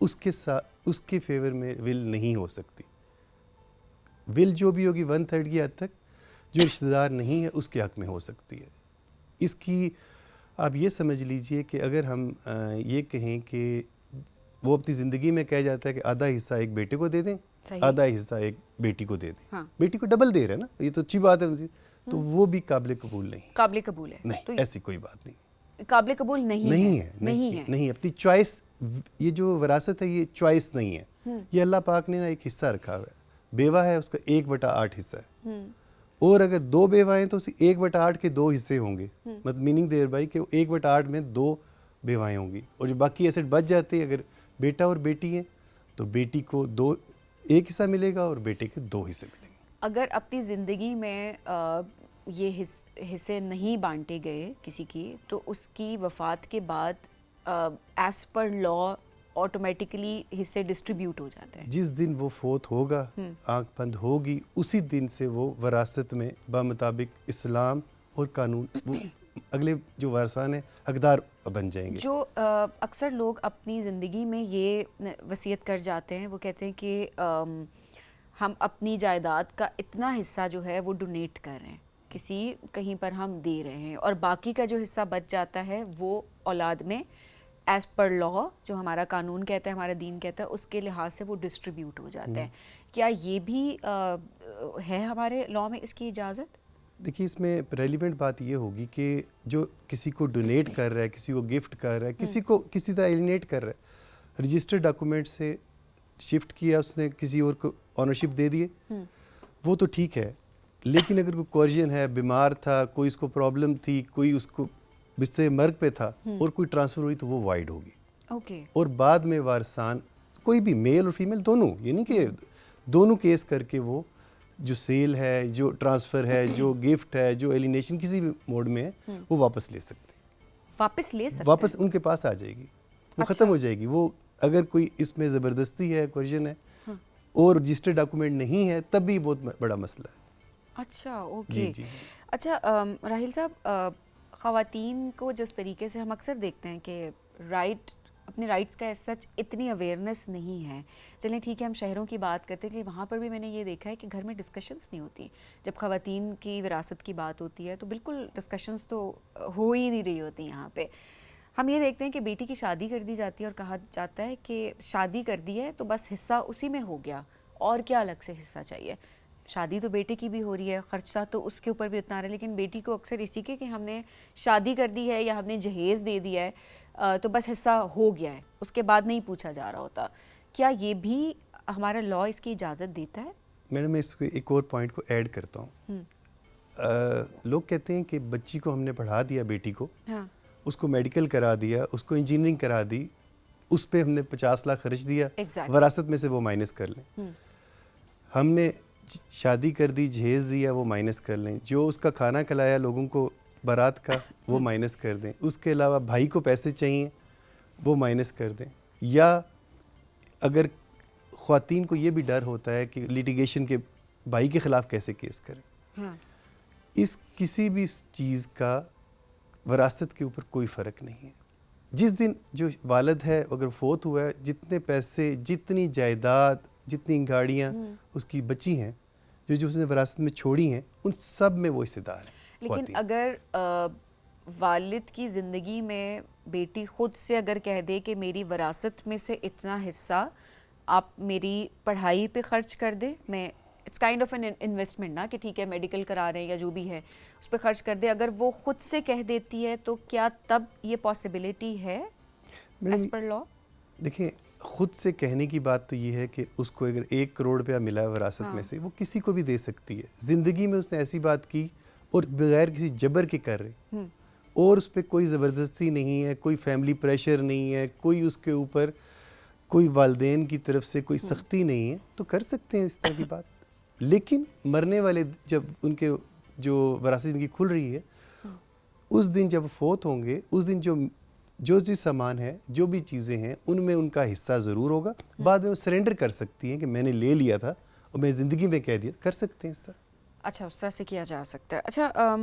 اس کے فیور میں ول نہیں ہو سکتی. ول جو بھی ہوگی 1/3 کی حد تک جو رشتہ دار نہیں ہے اس کے حق میں ہو سکتی ہے. اس کی آپ یہ سمجھ لیجئے کہ اگر ہم یہ کہیں کہ وہ اپنی زندگی میں کہہ جاتا ہے کہ آدھا حصہ ایک بیٹے کو دے دیں, آدھا حصہ ایک بیٹی کو دے دیں, بیٹی کو ڈبل دے رہے ہیں نا, یہ تو اچھی بات ہے, تو وہ بھی قابل قبول نہیں. قابل قبول ہے نہیں, ایسی کوئی بات نہیں, قابل قبول نہیں ہے. نہیں اپنی چوائس, یہ جو وراثت ہے یہ چوائس نہیں ہے, یہ اللہ پاک نے نا ایک حصہ رکھا ہوا ہے. بیوہ ہے اس کا 1/8 حصہ ہے, اور اگر 2 بیوہ ہیں تو اسی 1/8 کے 2 حصے ہوں گے. مطلب میننگ دیر بھائی کہ 1/8 میں 2 بیوائیں ہوں گی, اور جو باقی ایسٹ بچ جاتے ہیں, اگر بیٹا اور بیٹی ہیں تو بیٹی کو 1 حصہ ملے گا اور بیٹے کے 2 حصے ملیں گے. اگر اپنی زندگی میں یہ حصے نہیں بانٹے گئے کسی کی, تو اس کی وفات کے بعد ایز پر لا آٹومیٹکلی حصے ڈسٹریبیوٹ ہو جاتے ہیں. جس دن وہ فوت ہوگا, آنکھ بند ہوگی, اسی دن سے وہ وراثت میں بمطابق اسلام اور قانون وہ اگلے جو وارثان ہیں حقدار بن جائیں گے. جو اکثر لوگ اپنی زندگی میں یہ وصیت کر جاتے ہیں, وہ کہتے ہیں کہ ہم اپنی جائیداد کا اتنا حصہ جو ہے وہ ڈونیٹ کر رہے ہیں, کسی کہیں پر ہم دے رہے ہیں, اور باقی کا جو حصہ بچ جاتا ہے وہ اولاد میں ایز پر لا جو ہمارا قانون کہتا ہے, ہمارا دین کہتا ہے, اس کے لحاظ سے وہ ڈسٹریبیوٹ ہو جاتے ہیں. کیا یہ بھی ہے ہمارے لا میں اس کی اجازت؟ دیکھیے اس میں ریلیونٹ بات یہ ہوگی کہ جو کسی کو ڈونیٹ کر رہا ہے, کسی کو گفٹ کر رہا ہے, کسی کو کسی طرح ایلینیٹ کر رہا ہے, رجسٹرڈ ڈاکومنٹ سے شفٹ کیا, اس نے کسی اور کو آنرشپ دے دیے, وہ تو ٹھیک ہے. لیکن اگر کوئی کورجن ہے, بیمار تھا, کوئی اس کو پرابلم تھی, کوئی اس کو بستر مرگ پہ تھا, اور کوئی ٹرانسفر ہوئی, تو وہ وائڈ ہوگی. اور بعد میں وارثان کوئی بھی میل اور فیمیل دونوں, یہ نہیں کہ دونوں کیس کر کے وہ جو سیل ہے, جو ٹرانسفر ہے, جو گفٹ ہے, جو ایلینیشن کسی بھی موڈ میں ہے, وہ واپس لے سکتے ہیں. واپس لے سکتے ہیں, واپس ان کے پاس آ جائے گی, وہ ختم ہو جائے گی. وہ اگر کوئی اس میں زبردستی ہے, کورجن ہے, اور رجسٹرڈ ڈاکومنٹ نہیں ہے, تب بھی بہت بڑا مسئلہ ہے. اچھا اوکے. اچھا راحیل صاحب, خواتین کو جس طریقے سے ہم اکثر دیکھتے ہیں کہ اپنے رائٹس کا سچ اتنی اویئرنیس نہیں ہے. چلیں ٹھیک ہے, ہم شہروں کی بات کرتے ہیں کہ وہاں پر بھی میں نے یہ دیکھا ہے کہ گھر میں ڈسکشنز نہیں ہوتی. جب خواتین کی وراثت کی بات ہوتی ہے تو بالکل ڈسکشنز تو ہو ہی نہیں رہی ہوتی. یہاں پہ ہم یہ دیکھتے ہیں کہ بیٹی کی شادی کر دی جاتی ہے, اور کہا جاتا ہے کہ شادی کر دی ہے تو بس حصہ اسی میں ہو گیا, اور کیا الگ سے حصہ چاہیے. شادی تو بیٹے کی بھی ہو رہی ہے, خرچہ تو اس کے اوپر بھی اتنا رہا ہے, لیکن بیٹی کو اکثر اسی کے کہ ہم نے شادی کر دی ہے یا ہم نے جہیز دے دیا ہے تو بس حصہ ہو گیا ہے, اس کے بعد نہیں پوچھا جا رہا ہوتا. کیا یہ بھی ہمارا لا اس کی اجازت دیتا ہے؟ میڈم میں اس کو ایک اور پوائنٹ کو ایڈ کرتا ہوں. لوگ کہتے ہیں کہ بچی کو ہم نے پڑھا دیا, بیٹی کو, اس کو میڈیکل کرا دیا, اس کو انجینئرنگ کرا دی, اس پہ ہم نے 50 لاکھ خرچ دیا, وراثت میں سے وہ مائنس کر لیں. ہم نے شادی کر دی, جہیز دیا, وہ مائنس کر لیں. جو اس کا کھانا کھلایا لوگوں کو بارات کا, وہ مائنس کر دیں. اس کے علاوہ بھائی کو پیسے چاہیے, وہ مائنس کر دیں. یا اگر خواتین کو یہ بھی ڈر ہوتا ہے کہ لیٹیگیشن کے بھائی کے خلاف کیسے کیس کریں, اس کسی بھی چیز کا وراثت کے اوپر کوئی فرق نہیں ہے. جس دن جو والد ہے اگر فوت ہوا ہے, جتنے پیسے, جتنی جائیداد, جتنی گاڑیاں اس کی بچی ہیں, جو اس نے وراثت میں چھوڑی ہیں, ان سب میں وہ حصے دار ہیں. لیکن اگر والد کی زندگی میں بیٹی خود سے اگر کہہ دے کہ میری وراثت میں سے اتنا حصہ آپ میری پڑھائی پہ خرچ کر دیں, میں it's kind of an investment نا, کہ ٹھیک ہے میڈیکل کرا رہے ہیں یا جو بھی ہے اس پہ خرچ کر دے, اگر وہ خود سے کہہ دیتی ہے تو کیا تب یہ پاسبلٹی ہے ایز پر لا؟ دیکھیں خود سے کہنے کی بات تو یہ ہے کہ اس کو اگر 1 کروڑ روپیہ ملا ہے وراثت میں سے, وہ کسی کو بھی دے سکتی ہے. زندگی میں اس نے ایسی بات کی اور بغیر کسی جبر کے کر رہے, اور اس پہ کوئی زبردستی نہیں ہے, کوئی فیملی پریشر نہیں ہے, کوئی اس کے اوپر کوئی والدین کی طرف سے کوئی سختی نہیں ہے, تو کر سکتے ہیں اس طرح کی بات. لیکن مرنے والے جب ان کے جو وراثت ان کی کھل رہی ہے, اس دن جب فوت ہوں گے, اس دن جو سامان ہے, جو بھی چیزیں ہیں, ان میں ان کا حصہ ضرور ہوگا. بعد میں وہ سرنڈر کر سکتی ہیں کہ میں نے لے لیا تھا اور میں زندگی میں کہہ دیا, کر سکتے ہیں اس طرح. اچھا, اس طرح سے کیا جا سکتا ہے. اچھا,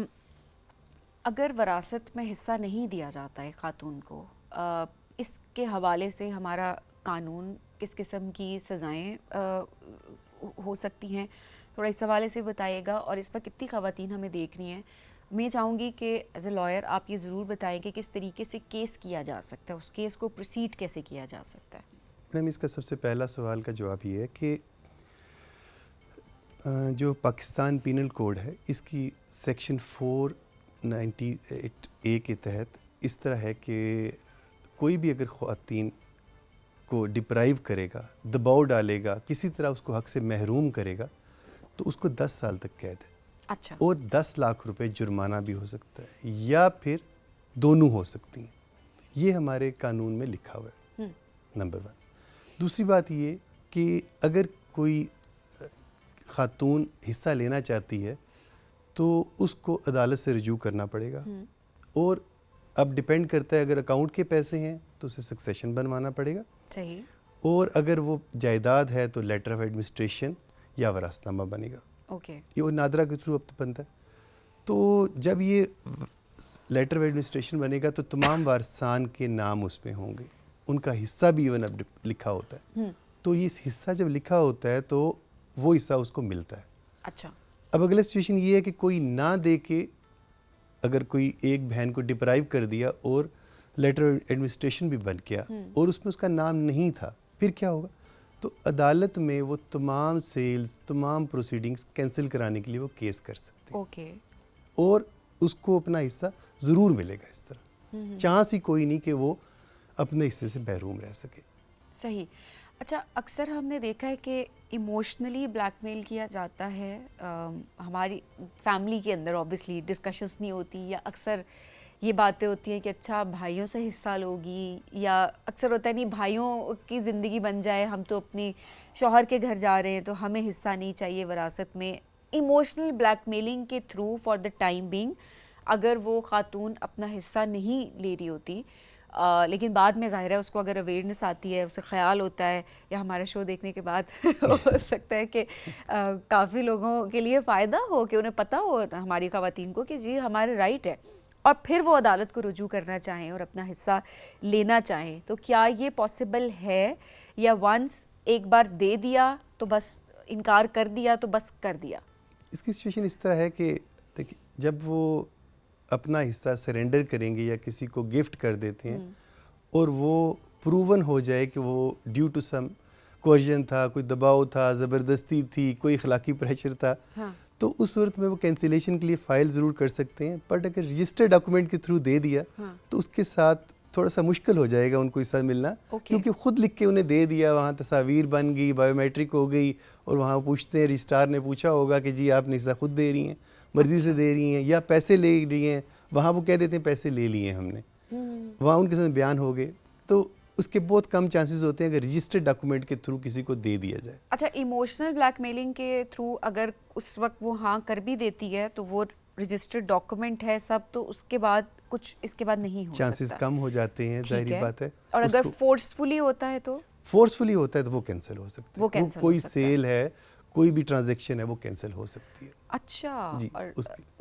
اگر وراثت میں حصہ نہیں دیا جاتا ہے خاتون کو, اس کے حوالے سے ہمارا قانون کس قسم کی سزائیں ہو سکتی ہیں، تھوڑا اس حوالے سے بتائیے گا. اور اس وقت کتنی خواتین ہمیں دیکھ رہی ہیں. میں چاہوں گی کہ ایز اے لائر آپ یہ ضرور بتائیں کہ کس طریقے سے کیس کیا جا سکتا ہے، اس کیس کو پروسیڈ کیسے کیا جا سکتا ہے. میم اس کا سب سے پہلا سوال کا جواب یہ ہے کہ جو پاکستان پینل کوڈ ہے اس کی سیکشن 498A کے تحت اس طرح ہے کہ کوئی بھی اگر خواتین کو ڈپرائیو کرے گا، دباؤ ڈالے گا، کسی طرح اس کو حق سے محروم کرے گا تو اس کو 10 سال تک قید ہے. اچھا. اور 10 لاکھ روپے جرمانہ بھی ہو سکتا ہے یا پھر دونوں ہو سکتی ہیں. یہ ہمارے قانون میں لکھا ہوا ہے نمبر 1. دوسری بات یہ کہ اگر کوئی خاتون حصہ لینا چاہتی ہے تو اس کو عدالت سے رجوع کرنا پڑے گا. اور اب ڈپینڈ کرتا ہے اگر اکاؤنٹ کے پیسے ہیں تو اسے سکسیشن بنوانا پڑے گا. صحیح. اور اگر وہ جائیداد ہے تو لیٹر آف ایڈمنسٹریشن یا وراثت نامہ بنے گا. اوکے. یہ نادرہ کے تھرو اب تو بنتا ہے. تو جب یہ لیٹر آف ایڈمنسٹریشن بنے گا تو تمام وارثان کے نام اس میں ہوں گے، ان کا حصہ بھی ایون اب لکھا ہوتا ہے. تو یہ حصہ جب لکھا ہوتا ہے تو وہ حصہ اس کو ملتا ہے. اچھا. اب اگلا سچویشن یہ ہے کہ کوئی نہ دے کے اگر کوئی ایک بہن کو ڈپرائیو کر دیا اور لیٹر ایڈمنسٹریشن بھی بن گیا اور اس میں اس کا نام نہیں تھا، پھر کیا ہوگا؟ تو عدالت میں وہ تمام سیلز، تمام پروسیڈنگز کینسل کرانے کے لیے وہ کیس کر سکتے ہیں. اوکے. اور اس کو اپنا حصہ ضرور ملے گا. اس طرح چانس ہی کوئی نہیں کہ وہ اپنے حصے سے محروم رہ سکے. صحیح. اچھا، اکثر ہم نے دیکھا ہے کہ ایموشنلی بلیک میل کیا جاتا ہے. ہماری فیملی کے اندر آبویسلی ڈسکشنس نہیں ہوتی، یا اکثر یہ باتیں ہوتی ہیں کہ اچھا بھائیوں سے حصہ لوگی، یا اکثر ہوتا ہے نہیں بھائیوں کی زندگی بن جائے، ہم تو اپنی شوہر کے گھر جا رہے ہیں تو ہمیں حصہ نہیں چاہیے وراثت میں. ایموشنل بلیک میلنگ کے through for the time being اگر وہ خاتون اپنا حصہ نہیں لے رہی ہوتی، لیکن بعد میں ظاہر ہے اس کو اگر اویئرنیس آتی ہے، اسے خیال ہوتا ہے، یا ہمارا شو دیکھنے کے بعد ہو سکتا ہے کہ کافی لوگوں کے لیے فائدہ ہو کہ انہیں پتہ ہو ہماری خواتین کو کہ جی ہمارے رائٹ ہے، اور پھر وہ عدالت کو رجوع کرنا چاہیں اور اپنا حصہ لینا چاہیں، تو کیا یہ پاسبل ہے، یا ونس ایک بار دے دیا تو بس انکار کر دیا تو بس کر دیا؟ اس کی سچویشن اس طرح ہے کہ دیکھیں جب وہ اپنا حصہ سرنڈر کریں گے یا کسی کو گفٹ کر دیتے ہیں اور وہ پروون ہو جائے کہ وہ ڈیو ٹو سم کوئرژن تھا، کوئی دباؤ تھا، زبردستی تھی، کوئی اخلاقی پریشر تھا، تو اس صورت میں وہ کینسلیشن کے لیے فائل ضرور کر سکتے ہیں. بٹ اگر رجسٹرڈ ڈاکومنٹ کے تھرو دے دیا تو اس کے ساتھ تھوڑا سا مشکل ہو جائے گا ان کو حصہ ملنا، کیونکہ خود لکھ کے انہیں دے دیا، وہاں تصاویر بن گئی، بایو میٹرک ہو گئی، اور وہاں پوچھتے ہیں، رجسٹرار نے پوچھا ہوگا کہ جی آپ نے حصہ خود دے رہی ہیں، مرضی سے دے رہی ہیں یا پیسے لے لیے ہیں، وہاں وہ کہہ دیتے ہیں پیسے لے لیے ہم نے، وہاں ان کے ساتھ بیان ہو گئے. تو اس کے بہت کم چانسز ہوتے ہیں اگر رجسٹرڈ ڈاکومنٹ کے تھرو کسی کو دے دیا جائے. اچھا، ایموشنل بلیک میلنگ کے تھرو اگر اس وقت وہ ہاں کر بھی دیتی ہے تو وہ رجسٹرڈ ڈاکومنٹ ہے سب، تو اس کے بعد کچھ اس کے بعد نہیں ہو سکتا، چانسز کم ہو جاتے ہیں، ظاہری بات ہے. اور اگر فورسفلی ہوتا ہے تو فورسفلی ہوتا ہے تو وہ کینسل ہو سکتا ہے. وہ کوئی سیل ہے، کوئی بھی ٹرانزیکشن ہے، وہ کینسل ہو سکتی ہے. اچھا. اور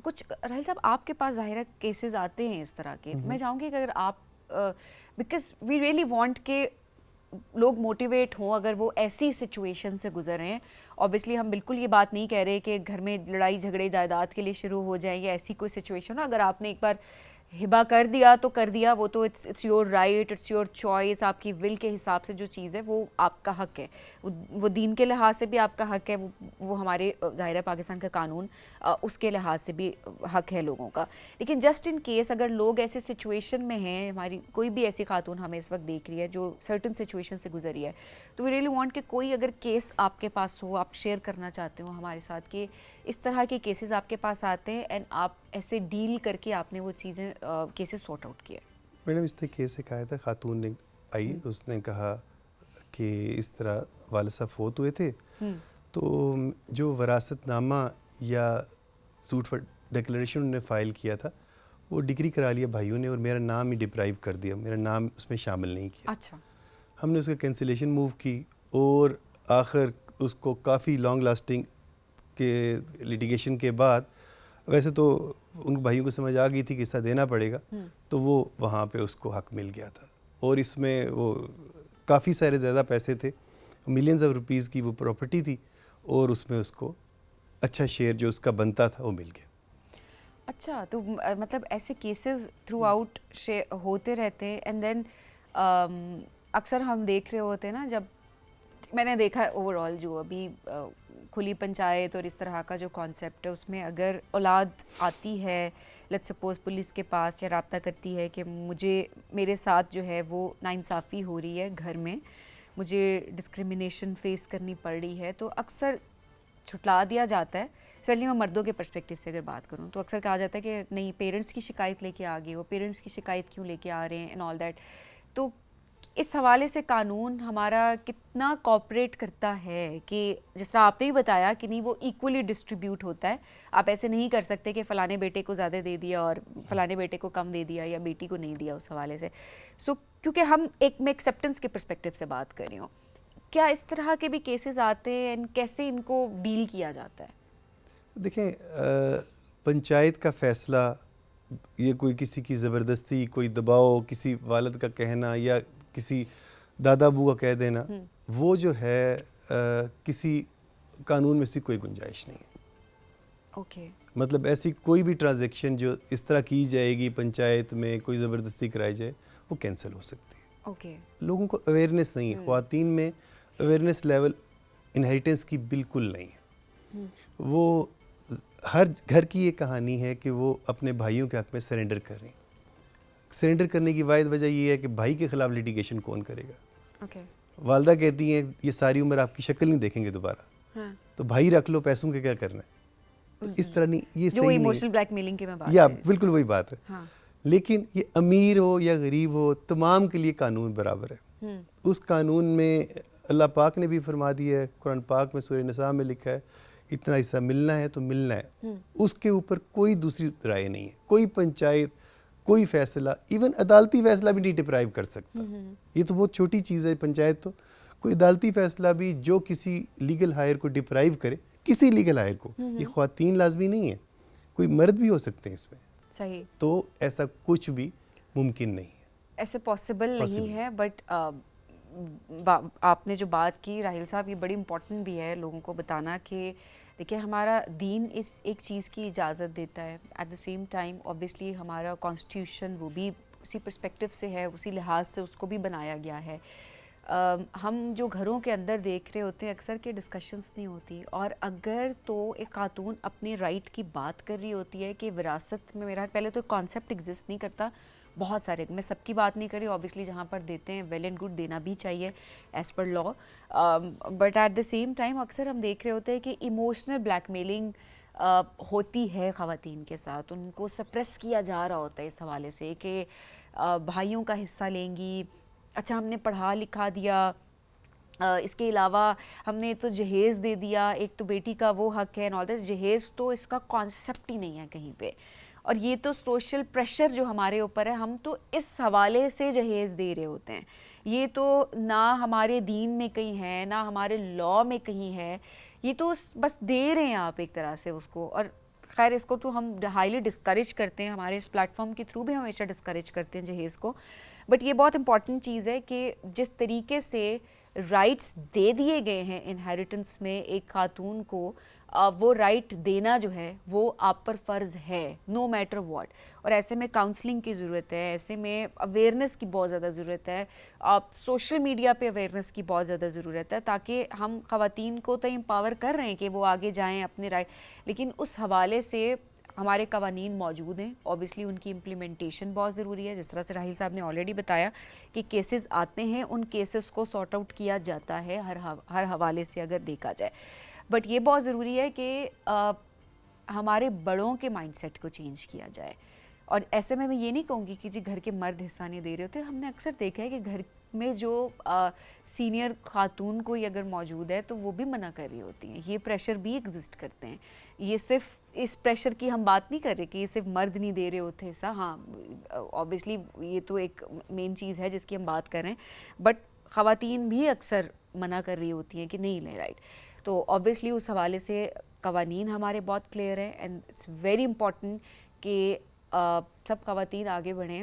کچھ راہیل صاحب آپ کے پاس ظاہرہ کیسز آتے ہیں اس طرح کے، میں چاہوں گی کہ اگر آپ بیکاز وی ریئلی وانٹ کہ لوگ موٹیویٹ ہوں اگر وہ ایسی سچویشن سے گزر رہے ہیں. اوبیسلی ہم بالکل یہ بات نہیں کہہ رہے کہ گھر میں لڑائی جھگڑے جائیداد کے لیے شروع ہو جائیں یا ایسی کوئی سچویشن ہو. اگر آپ نے ایک بار ہبا کر دیا تو کر دیا، وہ تو it's your right, it's your choice, آپ کی ول کے حساب سے جو چیز ہے وہ آپ کا حق ہے، وہ دین کے لحاظ سے بھی آپ کا حق ہے، وہ ہمارے ظاہر ہے پاکستان کا قانون اس کے لحاظ سے بھی حق ہے لوگوں کا. لیکن جسٹ ان کیس اگر لوگ ایسے سچویشن میں ہیں، ہماری کوئی بھی ایسی خاتون ہمیں اس وقت دیکھ رہی ہے جو سرٹن سچویشن سے گزری ہے، تو وی ریئلی وانٹ کہ کوئی اگر کیس آپ کے پاس ہو، آپ شیئر کرنا چاہتے ہو ہمارے ساتھ کہ اس طرح کے کیسز آپ کے پاس آتے ہیں اینڈ آپ ایسے ڈیل کر کے آپ نے وہ چیزیں کیسز سارٹ آؤٹ کیا. میڈم اس طرح کیس ایک آیا تھا، خاتون نے آئی، اس نے کہا کہ اس طرح والد صاحب فوت ہوئے تھے، تو جو وراثت نامہ یا سوٹ فار ڈیکلریشن انہوں نے فائل کیا تھا وہ ڈگری کرا لیا بھائیوں نے اور میرا نام ہی ڈپرائیو کر دیا، میرا نام اس میں شامل نہیں کیا. اچھا. ہم نے اس کا کینسلیشن موو کی اور آخر اس کو کافی لانگ لاسٹنگ کے لیٹیگیشن کے بعد، ویسے تو ان بھائیوں کو سمجھ آ گئی تھی کہ حصہ دینا پڑے گا، تو وہ وہاں پہ اس کو حق مل گیا تھا. اور اس میں وہ کافی سارے زیادہ پیسے تھے, ملینز آف روپیز کی وہ پراپرٹی تھی, اور اس میں اس کو اچھا شیئر جو اس کا بنتا تھا وہ مل گیا. اچھا, تو مطلب ایسے کیسز تھرو آؤٹ ہوتے رہتے ہیں, اینڈ دین اکثر ہم دیکھ رہے ہوتے ہیں نا, جب میں نے دیکھا اوور آل جو ابھی کھلی پنچایت اور اس طرح کا جو کانسیپٹ ہے, اس میں اگر اولاد آتی ہے لیٹس سپوز پولیس کے پاس یا رابطہ کرتی ہے کہ مجھے میرے ساتھ جو ہے وہ ناانصافی ہو رہی ہے گھر میں, مجھے ڈسکریمنیشن فیس کرنی پڑ رہی ہے, تو اکثر چھٹلا دیا جاتا ہے. اسپیشلی میں مردوں کے پرسپیکٹیو سے اگر بات کروں تو اکثر کہا جاتا ہے کہ نہیں, پیرنٹس کی شکایت لے کے آ گئے, وہ پیرنٹس کی شکایت کیوں لے کے آ رہے ہیں اینڈ آل دیٹ. تو اس حوالے سے قانون ہمارا کتنا کوآپریٹ کرتا ہے کہ جس طرح آپ نے بھی بتایا کہ نہیں وہ ایکولی ڈسٹریبیوٹ ہوتا ہے, آپ ایسے نہیں کر سکتے کہ فلانے بیٹے کو زیادہ دے دیا اور فلانے بیٹے کو کم دے دیا یا بیٹی کو نہیں دیا اس حوالے سے. سو کیونکہ ہم ایک میں ایکسیپٹنس کے پرسپیکٹیو سے بات کر رہی ہوں, کیا اس طرح کے بھی کیسز آتے ہیں, کیسے ان کو ڈیل کیا جاتا ہے؟ دیکھیں, پنچایت کا فیصلہ یہ کوئی کسی کی زبردستی, کوئی دباؤ, کسی والد کا کہنا یا کسی دادا ابو کا کہہ دینا, وہ جو ہے کسی قانون میں سے کوئی گنجائش نہیں ہے. اوکے, مطلب ایسی کوئی بھی ٹرانزیکشن جو اس طرح کی جائے گی پنچایت میں, کوئی زبردستی کرائی جائے, وہ کینسل ہو سکتی ہے. اوکے, لوگوں کو اویئرنیس نہیں ہے, خواتین میں اویئرنیس لیول انہیریٹنس کی بالکل نہیں ہے. وہ ہر گھر کی یہ کہانی ہے کہ وہ اپنے بھائیوں کے حق میں سرنڈر کر رہی ہیں. سرنڈر کرنے کی واحد وجہ یہ ہے کہ بھائی کے خلاف لیٹیگیشن کون کرے گا. اوکے, والدہ کہتی ہیں یہ ساری عمر آپ کی شکل نہیں دیکھیں گے دوبارہ, تو بھائی رکھ لو, پیسوں کے کیا کرنا ہے. اس طرح نہیں, یہ صحیح نہیں, ایموشنل بلیک میلنگ کی میں بات یا بالکل وہی بات ہے. ہاں, لیکن یہ امیر ہو یا غریب ہو, تمام کے لیے قانون برابر ہے. اس قانون میں اللہ پاک نے بھی فرما دیا ہے, قرآن پاک میں سورہ نساء میں لکھا ہے اتنا حصہ ملنا ہے تو ملنا ہے. اس کے اوپر کوئی دوسری رائے نہیں ہے. کوئی پنچایت کوئی فیصلہ, ایون عدالتی فیصلہ بھی نہیں ڈپرائیو کر سکتا. یہ تو بہت چھوٹی چیز ہے پنچایت, تو کوئی عدالتی فیصلہ بھی جو کسی لیگل ہائر کو ڈپرائیو کرے, کسی لیگل ہائر کو, یہ خواتین لازمی نہیں ہے, کوئی مرد بھی ہو سکتے ہیں اس میں. صحیح, تو ایسا کچھ بھی ممکن نہیں ہے, ایسے پاسبل نہیں ہے. بٹ آپ نے جو بات کی راہیل صاحب, یہ بڑی امپورٹنٹ بھی ہے لوگوں کو بتانا کہ دیکھیں ہمارا دین اس ایک چیز کی اجازت دیتا ہے, at the same time obviously ہمارا کانسٹیٹیوشن وہ بھی اسی پرسپیکٹیو سے ہے, اسی لحاظ سے اس کو بھی بنایا گیا ہے. ہم جو گھروں کے اندر دیکھ رہے ہوتے ہیں اکثر کے ڈسکشنز نہیں ہوتی, اور اگر تو ایک خاتون اپنے رائٹ کی بات کر رہی ہوتی ہے کہ وراثت میں میرا پہلے تو کانسیپٹ ایگزسٹ نہیں کرتا, بہت سارے, میں سب کی بات نہیں کر رہی, اوبیسلی جہاں پر دیتے ہیں ویل اینڈ گڈ, دینا بھی چاہیے as per law, but at the same time اکثر ہم دیکھ رہے ہوتے ہیں کہ ایموشنل بلیک میلنگ ہوتی ہے خواتین کے ساتھ, ان کو سپریس کیا جا رہا ہوتا ہے اس حوالے سے کہ بھائیوں کا حصہ لیں گی, اچھا ہم نے پڑھا لکھا دیا, اس کے علاوہ ہم نے تو جہیز دے دیا, ایک تو بیٹی کا وہ حق ہے نال دیٹ, جہیز تو اس کا کانسیپٹ ہی نہیں ہے کہیں پہ, اور یہ تو سوشل پریشر جو ہمارے اوپر ہے, ہم تو اس حوالے سے جہیز دے رہے ہوتے ہیں. یہ تو نہ ہمارے دین میں کہیں ہے, نہ ہمارے لاء میں کہیں ہے, یہ تو بس دے رہے ہیں آپ ایک طرح سے اس کو. اور خیر اس کو تو ہم ہائیلی ڈسکریج کرتے ہیں, ہمارے اس پلیٹ فارم کے تھرو بھی ہمیشہ ڈسکریج کرتے ہیں جہیز کو. بٹ یہ بہت امپورٹنٹ چیز ہے کہ جس طریقے سے رائٹس دے دیے گئے ہیں انہیریٹنس میں ایک خاتون کو, وہ رائٹ دینا جو ہے وہ آپ پر فرض ہے, نو میٹر واٹ. اور ایسے میں کاؤنسلنگ کی ضرورت ہے, ایسے میں اویئرنیس کی بہت زیادہ ضرورت ہے, آپ سوشل میڈیا پہ اویئرنیس کی بہت زیادہ ضرورت ہے, تاکہ ہم خواتین کو تو امپاور کر رہے ہیں کہ وہ آگے جائیں اپنے رائٹ, لیکن اس حوالے سے ہمارے قوانین موجود ہیں, اوبیسلی ان کی امپلیمنٹیشن بہت ضروری ہے. جس طرح سے راہیل صاحب نے آلریڈی بتایا کہ کیسز آتے ہیں, ان کیسز کو سارٹ آؤٹ کیا جاتا ہے ہر حوالے سے اگر دیکھا جائے. بٹ یہ بہت ضروری ہے کہ ہمارے بڑوں کے مائنڈ سیٹ کو چینج کیا جائے. اور ایسے میں یہ نہیں کہوں گی کہ جی گھر کے مرد حصہ نہیں دے رہے ہوتے, ہم نے اکثر دیکھا ہے کہ گھر میں جو سینئر خاتون کوئی اگر موجود ہے تو وہ بھی منع کر رہی ہوتی ہیں, یہ پریشر بھی ایگزسٹ کرتے ہیں. یہ صرف اس پریشر کی ہم بات نہیں کر رہے کہ یہ صرف مرد نہیں دے رہے ہوتے حصہ, ہاں اوبیسلی یہ تو ایک مین چیز ہے جس کی ہم بات کر رہے ہیں, بٹ خواتین بھی اکثر منع کر رہی ہوتی ہیں کہ نہیں لیں رائٹ. تو اوبیسلی اس حوالے سے قوانین ہمارے بہت کلیئر ہیں, اینڈ اٹس ویری امپورٹنٹ کہ سب خواتین آگے بڑھیں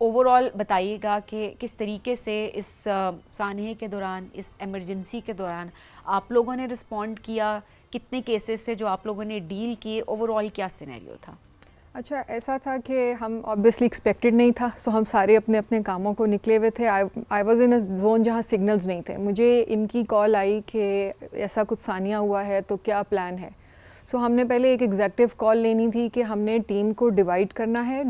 اوور آل بتائیے گا کہ کس طریقے سے اس سانحے کے دوران، اس ایمرجنسی کے دوران آپ لوگوں نے رسپونڈ کیا، کتنے کیسز تھے جو آپ لوگوں نے ڈیل کیے، اوور آل کیا سینیریو تھا؟ اچھا ایسا تھا کہ ہم آبویسلی ایکسپیکٹڈ نہیں تھا، سو ہم سارے اپنے اپنے کاموں کو نکلے ہوئے تھے. I was in a zone جہاں سگنلز نہیں تھے. مجھے ان کی کال آئی کہ ایسا کچھ ثانیہ ہوا ہے تو کیا پلان ہے. سو ہم نے پہلے ایک ایگزیکٹو کال لینی تھی کہ ہم نے ٹیم کو ڈیوائڈ کرنا ہے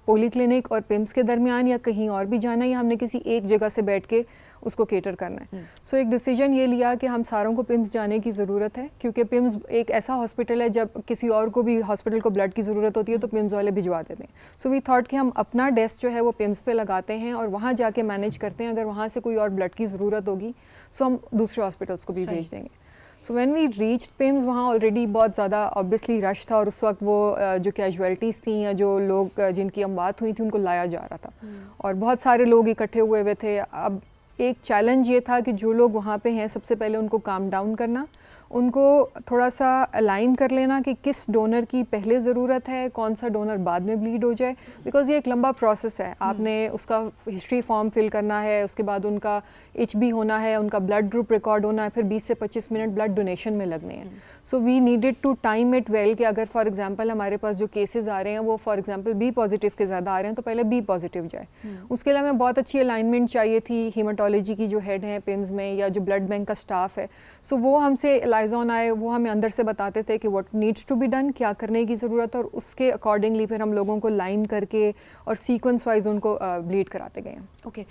پولی کلینک اور پمس کے درمیان، یا کہیں اور بھی جانا ہے، یا ہم نے کسی ایک جگہ سے بیٹھ کے اس کو کیٹر کرنا ہے. سو ایک ڈیسیجن یہ لیا کہ ہم ساروں کو پمس جانے کی ضرورت ہے، کیونکہ پمس ایک ایسا ہاسپٹل ہے جب کسی اور کو بھی ہاسپٹل کو بلڈ کی ضرورت ہوتی ہے تو پمس والے بھجوا دیتے ہیں. سو وی تھاٹ کہ ہم اپنا ڈیسک جو ہے وہ پمس پہ لگاتے ہیں اور وہاں جا کے مینیج کرتے ہیں. اگر وہاں سے کوئی اور بلڈ کی ضرورت ہوگی سو ہم دوسرے ہاسپٹلس کو بھی بھیج دیں گے. سو وین وی ریچ پمس وہاں آلریڈی بہت زیادہ آبویسلی رش تھا، اور اس وقت وہ جو کیجویلٹیز تھیں یا جو لوگ جن کی اموات ہوئی تھیں ان کو لایا جا رہا تھا، اور بہت سارے لوگ اکٹھے ہوئے تھے. اب ایک چیلنج یہ تھا کہ جو لوگ وہاں پہ ہیں سب سے پہلے ان کو کام ڈاؤن کرنا، ان کو تھوڑا سا الائن کر لینا کہ کس ڈونر کی پہلے ضرورت ہے، کون سا ڈونر بعد میں بلیڈ ہو جائے، بیکاز یہ ایک لمبا پروسیس ہے. آپ نے اس کا ہسٹری فارم فل کرنا ہے، اس کے بعد ان کا ایچ بی ہونا ہے، ان کا بلڈ گروپ ریکارڈ ہونا ہے، پھر 20 سے 25 منٹ بلڈ ڈونیشن میں لگنے ہیں. So we needed to time it well کہ اگر فار ایگزامپل ہمارے پاس جو کیسز آ رہے ہیں وہ فار ایگزامپل بی پازیٹیو کے زیادہ آ رہے ہیں تو پہلے بی پازیٹیو جائے. اس کے لیے ہمیں بہت اچھی الائنمنٹ چاہیے تھی ہیماٹولوجی کی جو ہیڈ ہیں پمز میں یا جو بلڈ بینک کا اسٹاف ہے. سو وہ ہم سے لائزون آئے، وہ ہمیں اندر سے بتاتے تھے کہ what needs to be done, کیا کرنے کی ضرورت ہے، اور اس کے اکارڈنگلی پھر ہم لوگوں کو لائن کر کے اور سیکوینس وائز ان کو بلیڈ کراتے گئے ہیں. اوکے،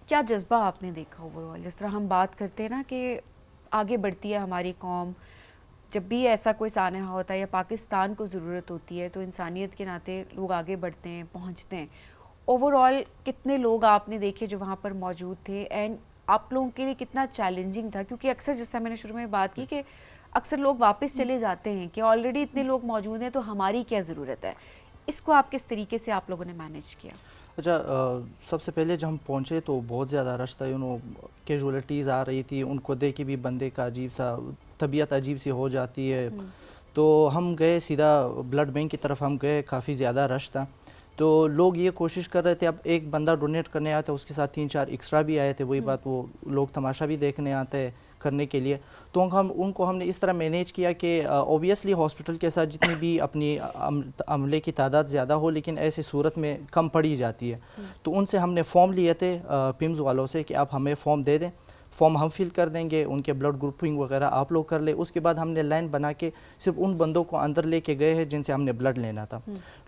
کیا جذبہ آپ نے دیکھا اوور آل؟ جس طرح ہم بات کرتے ہیں نا کہ آگے بڑھتی ہے ہماری قوم، جب بھی ایسا کوئی سانحہ ہوتا ہے یا پاکستان کو ضرورت ہوتی ہے تو انسانیت کے ناطے لوگ آگے بڑھتے ہیں، پہنچتے ہیں. اوور آل کتنے لوگ آپ نے دیکھے جو وہاں پر موجود تھے، اینڈ آپ لوگوں کے لیے کتنا چیلنجنگ تھا؟ کیونکہ اکثر جیسا میں نے شروع میں بات کی کہ اکثر لوگ واپس چلے جاتے ہیں کہ آلریڈی اتنے لوگ موجود ہیں تو ہماری کیا ضرورت ہے. اس کو آپ کس طریقے سے آپ لوگوں نے مینیج کیا؟ اچھا، سب سے پہلے جب ہم پہنچے تو بہت زیادہ رش تھا، کیجولیٹیز آ رہی تھی، ان کو دیکھ کے بھی بندے کا عجیب سا طبیعت عجیب سی ہو جاتی ہے. تو ہم گئے سیدھا بلڈ بینک کی طرف، ہم گئے، کافی زیادہ رش تھا. تو لوگ یہ کوشش کر رہے تھے، اب ایک بندہ ڈونیٹ کرنے آیا تھا، اس کے ساتھ 3-4 ایکسٹرا بھی آئے تھے. وہی بات، وہ لوگ تماشا بھی دیکھنے آتے کرنے کے لیے. تو ان کو ہم نے اس طرح مینیج کیا کہ اوبیسلی ہاسپٹل کے ساتھ جتنی بھی اپنی عملے کی تعداد زیادہ ہو لیکن ایسی صورت میں کم پڑی جاتی ہے. تو ان سے ہم نے فارم لیے تھے پمز والوں سے کہ آپ ہمیں فارم دے دیں، فارم ہم فل کر دیں گے، ان کے بلڈ گروپنگ وغیرہ آپ لوگ کر لیں. اس کے بعد ہم نے لائن بنا کے صرف ان بندوں کو اندر لے کے گئے ہیں جن سے ہم نے بلڈ لینا تھا.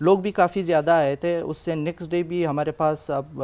لوگ بھی کافی زیادہ آئے تھے. اس سے نیکسٹ ڈے بھی ہمارے پاس اب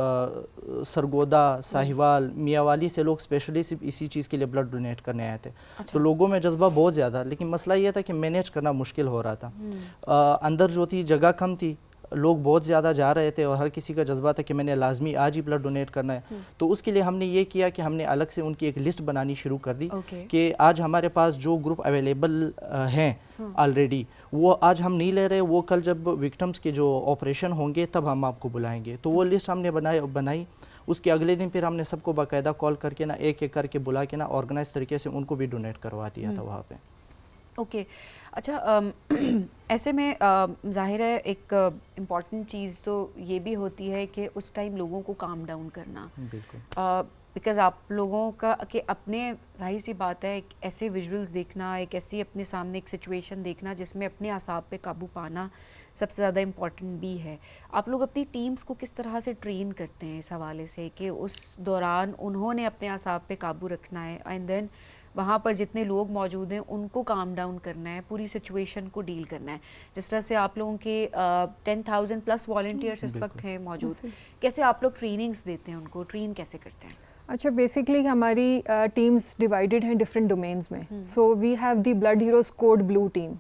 سرگودا، ساہیوال، میاں والی سے لوگ اسپیشلی صرف اسی چیز کے لیے بلڈ ڈونیٹ کرنے آئے تھے. تو لوگوں میں جذبہ بہت زیادہ، لیکن مسئلہ یہ تھا کہ مینیج کرنا مشکل ہو رہا تھا. اندر جو تھی جگہ کم تھی، لوگ بہت زیادہ جا رہے تھے اور ہر کسی کا جذبہ تھا کہ میں نے لازمی آج ہی بلڈ ڈونیٹ کرنا ہے. تو اس کے لیے ہم نے یہ کیا کہ ہم نے الگ سے ان کی ایک لسٹ بنانی شروع کر دی کہ آج ہمارے پاس جو گروپ اویلیبل ہیں آلریڈی وہ آج ہم نہیں لے رہے، وہ کل جب وکٹمز کے جو آپریشن ہوں گے تب ہم آپ کو بلائیں گے. تو وہ لسٹ ہم نے بنائی. اس کے اگلے دن پھر ہم نے سب کو باقاعدہ کال کر کے نا ایک ایک کر کے بلا کے نا آرگنائز طریقے سے ان کو بھی ڈونیٹ کروا دیا تھا وہاں پہ. اوکے، اچھا، ایسے میں ظاہر ہے ایک امپورٹنٹ چیز تو یہ بھی ہوتی ہے کہ اس ٹائم لوگوں کو کام ڈاؤن کرنا. بالکل، بیکاز آپ لوگوں کا کہ اپنے ظاہر سی بات ہے ایک ایسے ویژولز دیکھنا، ایک ایسی اپنے سامنے ایک سچویشن دیکھنا جس میں اپنے اعصاب پہ قابو پانا سب سے زیادہ امپورٹنٹ بھی ہے. آپ لوگ اپنی ٹیمز کو کس طرح سے ٹرین کرتے ہیں اس حوالے سے کہ اس دوران انہوں نے اپنے اعصاب پہ قابو رکھنا ہے اینڈ دین وہاں پر جتنے لوگ موجود ہیں ان کو کام ڈاؤن کرنا ہے، پوری سچویشن کو ڈیل کرنا ہے؟ جس طرح سے آپ لوگوں کے 10,000 پلس والنٹیئرس اس وقت ہیں موجود، کیسے آپ لوگ ٹریننگز دیتے ہیں، ان کو ٹرین کیسے کرتے ہیں؟ اچھا، بیسکلی ہماری ٹیمز ڈیوائیڈڈ ہیں ڈفرینٹ ڈومینز میں. So we have the blood heroes code blue team.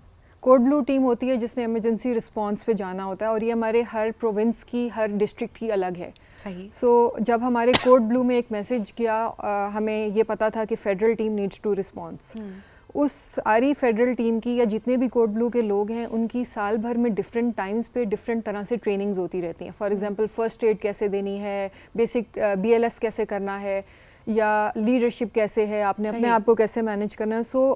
Code blue team ہوتی ہے جس نے ایمرجنسی رسپانس پہ جانا ہوتا ہے، اور یہ ہمارے ہر پروونس کی، ہر ڈسٹرکٹ کی الگ ہے. صحیح. سو جب ہمارے کوڈ بلو میں ایک میسج کیا، ہمیں یہ پتا تھا کہ federal team needs to response. اس ساری فیڈرل ٹیم کی یا جتنے بھی کوڈ بلو کے لوگ ہیں ان کی سال بھر میں ڈفرینٹ ٹائمز پہ ڈفرینٹ طرح سے ٹریننگز ہوتی رہتی ہیں. فار ایگزامپل فرسٹ ایڈ کیسے دینی ہے، بیسک BLS کیسے کرنا ہے، یا لیڈرشپ کیسے ہے، آپ نے اپنے آپ کو کیسے مینیج کرنا ہے. سو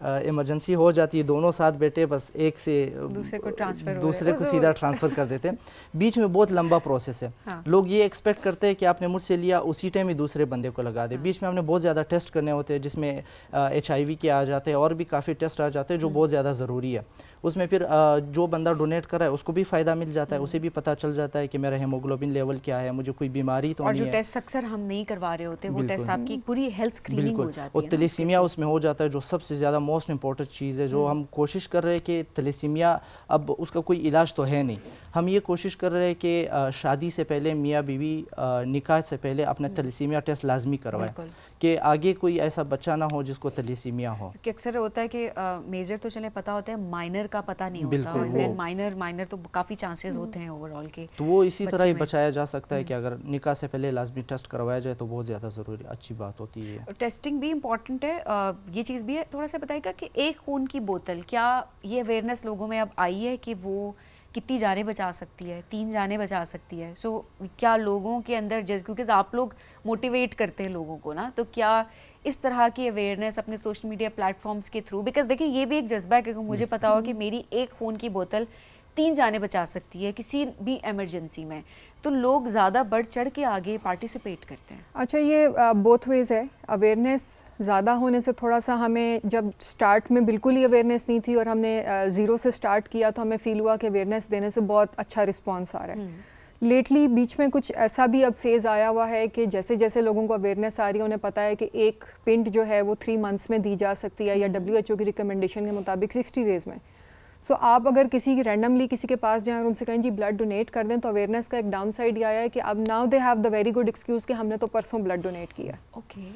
ایمرجنسی ہو جاتی ہے دونوں ساتھ بیٹھے بس ایک سے دوسرے کو ٹرانسفر دوسرے کو سیدھا ٹرانسفر کر دیتے ہیں. بیچ میں بہت لمبا پروسیس ہے. لوگ یہ ایکسپیکٹ کرتے ہیں کہ آپ نے مجھ سے لیا اسی ٹائم ہی دوسرے بندے کو لگا دے. بیچ میں ہم نے بہت زیادہ ٹیسٹ کرنے ہوتے ہیں جس میں HIV کے آ جاتے ہیں اور بھی کافی ٹیسٹ آ جاتے ہیں جو بہت زیادہ ضروری ہے. اس میں پھر جو بندہ ڈونیٹ کر رہا ہے اس کو بھی فائدہ مل جاتا ہے, اسے بھی پتہ چل جاتا ہے کہ میرا ہیموگلوبن لیول کیا ہے, مجھے کوئی بیماری تو نہیں ہے. اور جو ٹیسٹ اکثر ہم نہیں کروا رہے ہوتے وہ ٹیسٹ آپ کی پوری ہیلتھ اسکریننگ ہو جاتی ہے. اور تھیلیسیمیا اس میں ہو جاتا ہے جو سب سے زیادہ موسٹ امپورٹنٹ چیز ہے, جو ہم کوشش کر رہے ہیں کہ تھیلیسیمیا اب اس کا کوئی علاج تو ہے نہیں. ہم یہ کوشش کر رہے ہیں کہ شادی سے پہلے میاں بیوی نکاح سے پہلے اپنا تھیلیسیمیا ٹیسٹ لازمی کروائیں کہ آگے کوئی ایسا بچہ نہ ہو جس کو تھیلیسیمیا ہو. کہ اکثر ہوتا ہے کہ میجر تو چلیں پتہ ہوتا ہے, مائنر کا پتہ نہیں ہوتا, اور دین مائنر تو کافی چانسز ہوتے ہیں اوور آل کے. تو وہ اسی طرح ہی بچایا جا سکتا ہے کہ اگر نکاح سے پہلے لازمی ٹیسٹ کروایا جائے تو بہت زیادہ ضروری اچھی بات ہوتی ہے. ٹیسٹنگ بھی امپورٹنٹ ہے, یہ چیز بھی ہے. تھوڑا سا بتائیے گا کہ ایک خون کی بوتل, کیا یہ اویئرنیس لوگوں میں اب آئی ہے کہ وہ کتنی جانیں بچا سکتی ہے؟ 3 جانیں بچا سکتی ہے. سو کیا لوگوں کے اندر کیونکہ آپ لوگ موٹیویٹ کرتے ہیں لوگوں کو نا, تو کیا اس طرح کی اویئرنیس اپنے سوشل میڈیا پلیٹ فارمس کے تھرو, بیکاز دیکھیں یہ بھی ایک جذبہ ہے کہ مجھے پتا ہو کہ میری ایک خون کی بوتل 3 جانیں بچا سکتی ہے کسی بھی ایمرجنسی میں, تو لوگ زیادہ بڑھ چڑھ کے آگے پارٹیسپیٹ کرتے ہیں. اچھا, یہ بوتھ ویز ہے. اویئرنیس زیادہ ہونے سے تھوڑا سا ہمیں, جب سٹارٹ میں بالکل ہی اویئرنیس نہیں تھی اور ہم نے زیرو سے سٹارٹ کیا تو ہمیں فیل ہوا کہ اویئرنیس دینے سے بہت اچھا رسپانس آ رہا ہے. لیٹلی بیچ میں کچھ ایسا بھی اب فیز آیا ہوا ہے کہ جیسے جیسے لوگوں کو اویئرنیس آ رہی ہے, انہیں پتہ ہے کہ ایک پنٹ جو ہے وہ 3 months میں دی جا سکتی ہے, یا WHO کی ریکمنڈیشن کے مطابق 60 days میں. سو آپ اگر کسی رینڈملی کسی کے پاس جائیں اور ان سے کہیں جی بلڈ ڈونیٹ کر دیں, تو اویئرنیس کا ایک ڈاؤن سائڈ یہ آیا ہے کہ اب now they have the very good excuse کہ ہم نے تو پرسوں بلڈ ڈونیٹ کیا. اوکے,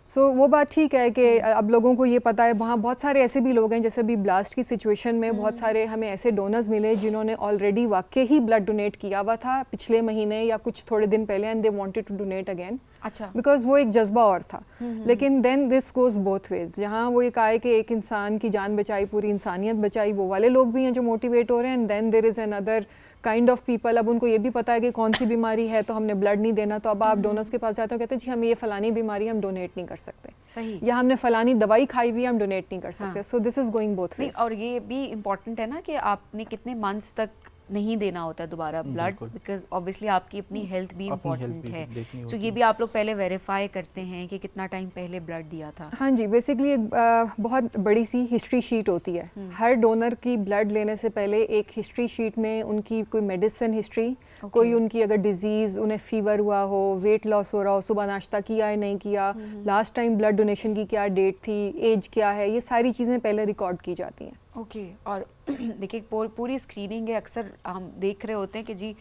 سو وہ بات ٹھیک ہے کہ اب لوگوں کو یہ پتہ ہے. وہاں بہت سارے ایسے بھی لوگ ہیں, جیسے ابھی بلاسٹ کی سچویشن میں بہت سارے ہمیں ایسے ڈونرز ملے جنہوں نے آلریڈی واقعی ہی بلڈ ڈونیٹ کیا ہوا تھا پچھلے مہینے یا کچھ تھوڑے دن پہلے, and they wanted to donate again. اچھا, بیکاز وہ ایک جذبہ اور تھا. لیکن دین دس گوز بوتھ ویز. جہاں وہ یہ کہا ہے کہ ایک انسان کی جان بچائی, پوری انسانیت بچائی, وہ والے لوگ بھی ہیں جو موٹیویٹ ہو رہے ہیں. And then there is another kind of people, اب ان کو یہ بھی پتا ہے کہ کون سی بیماری ہے تو ہم نے بلڈ نہیں دینا, تو اب آپ ڈونرس کے پاس جاتے ہو کہتے ہیں جی ہمیں یہ فلانی بیماری ہم ڈونیٹ نہیں کر سکتے, صحیح, یا ہم نے فلانی دوائی کھائی ہوئی ہم ڈونیٹ نہیں کر سکتے. سو دس از گوئنگ بوتھ ویز. اور یہ بھی امپورٹنٹ ہے نا کہ آپ نے کتنے منتھس تک نہیں دینا ہوتا ہے دوبارہ بلڈ, بیکاز اوبیسلی آپ کی اپنی ہیلتھ بھی امپورٹنٹ ہے. تو یہ بھی آپ لوگ پہلے ویریفائی کرتے ہیں کہ کتنا ٹائم پہلے بلڈ دیا تھا. ہاں جی, بیسکلی ایک بہت بڑی سی ہسٹری شیٹ ہوتی ہے. ہر ڈونر کی بلڈ لینے سے پہلے ایک ہسٹری شیٹ میں ان کی کوئی میڈیسن ہسٹری, کوئی ان کی اگر ڈیزیز, انہیں فیور ہوا ہو, ویٹ لاس ہو رہا ہو, صبح ناشتہ کیا ہے نہیں کیا, لاسٹ ٹائم بلڈ ڈونیشن کی کیا ڈیٹ تھی, ایج کیا ہے, یہ ساری چیزیں پہلے ریکارڈ کی جاتی ہیں. اوکے, اور دیکھیے پوری اسکریننگ ہے. اکثر ہم دیکھ رہے ہوتے ہیں کہ جی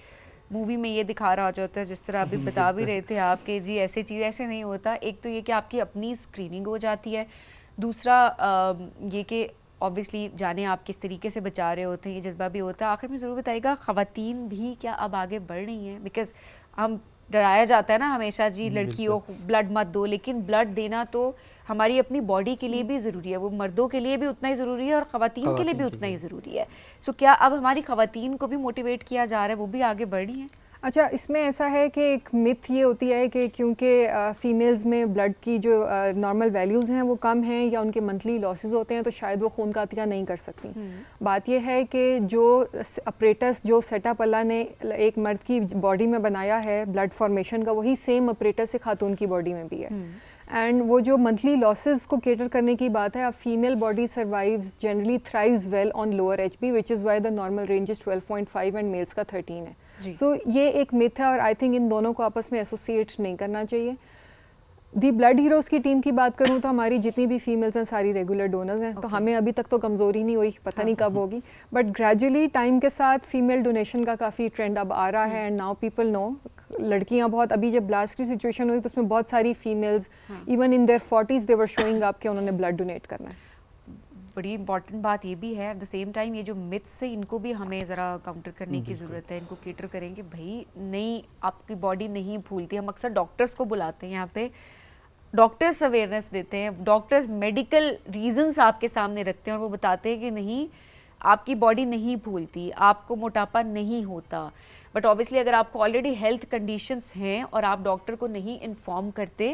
مووی میں یہ دکھا رہا ہوتا ہے, جس طرح ابھی بتا بھی رہے تھے آپ کہ جی ایسے چیز ایسے نہیں ہوتا. ایک تو یہ کہ آپ کی اپنی اسکریننگ ہو جاتی ہے, دوسرا یہ کہ اوبیسلی جانے آپ کس طریقے سے بچا رہے ہوتے ہیں, یہ جذبہ بھی ہوتا ہے. آخر میں ضرور بتائیے گا, خواتین بھی کیا اب آگے بڑھ رہی ہیں؟ بیکاز ہم ڈرایا جاتا ہے نا ہمیشہ جی لڑکیوں بلڈ مت دو, لیکن بلڈ دینا تو ہماری اپنی باڈی کے لیے بھی ضروری ہے, وہ مردوں کے لیے بھی اتنا ہی ضروری ہے اور خواتین کے لیے بھی اتنا ہی ضروری ہے. سو کیا اب ہماری خواتین کو بھی موٹیویٹ کیا جا رہا ہے, وہ بھی آگے بڑھ رہی ہیں؟ اچھا, اس میں ایسا ہے کہ ایک متھ یہ ہوتی ہے کہ کیونکہ فیمیلز میں بلڈ کی جو نارمل ویلیوز ہیں وہ کم ہیں, یا ان کے منتھلی لاسز ہوتے ہیں, تو شاید وہ خون کا عطیہ نہیں کر سکتی. بات یہ ہے کہ جو اپریٹس, جو سیٹ اپ اللہ نے ایک مرد کی باڈی میں بنایا ہے بلڈ فارمیشن کا, وہی سیم اپریٹس ایک خاتون کی باڈی میں بھی ہے. اینڈ وہ جو منتھلی لاسز کو کیٹر کرنے کی بات ہے, اب female body survives generally thrives well on lower H B, which is why the normal range is 12.5 and males کا 13 ہے. سو یہ ایک متھ ہے, اور آئی تھنک ان دونوں کو آپس میں ایسوسیٹ نہیں کرنا چاہیے. دی بلڈ ہیروز کی ٹیم کی بات کروں تو ہماری جتنی بھی فیمیلز ہیں ساری ریگولر ڈونرز ہیں, تو ہمیں ابھی تک تو کمزوری نہیں ہوئی, پتہ نہیں کب ہوگی, بٹ گریجولی ٹائم کے ساتھ فیمیل ڈونیشن کا کافی ٹرینڈ اب آ رہا ہے. اینڈ ناؤ پیپل نو, لڑکیاں بہت, ابھی جب بلاسٹ کی سچویشن ہوئی تو اس میں بہت ساری families even in their 40s they were showing up کہ انہوں نے بلڈ ڈونیٹ کرنا ہے. بڑی امپورٹنٹ بات یہ بھی ہے. ایٹ دا سیم ٹائم یہ جو متس سے ان کو بھی ہمیں ذرا کاؤنٹر کرنے کی ضرورت ہے, ان کو کیٹر کریں کہ بھائی نہیں, آپ کی باڈی نہیں بھولتی. ہم اکثر ڈاکٹرس کو بلاتے ہیں یہاں پہ, ڈاکٹرس اویئرنیس دیتے ہیں, ڈاکٹرس میڈیکل ریزنس آپ کے سامنے رکھتے ہیں اور وہ بتاتے ہیں کہ نہیں, آپ کی باڈی نہیں بھولتی, آپ کو موٹاپا نہیں ہوتا. بٹ اوبیسلی اگر آپ کو آلریڈی ہیلتھ کنڈیشنس ہیں اور آپ ڈاکٹر کو نہیں انفارم کرتے,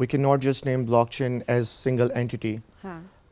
we cannot just name blockchain as single entity.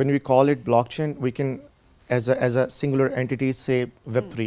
when we call it blockchain we can as a singular entity say Web3.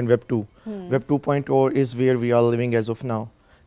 and Web 2. Web 2.0 is where we are living as of now.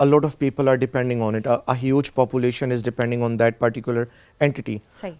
a lot of people are depending on it. A huge population is depending on that particular entity.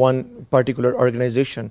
one particular organization.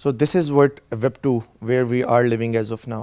So this is what Web 2 where we are living as of now.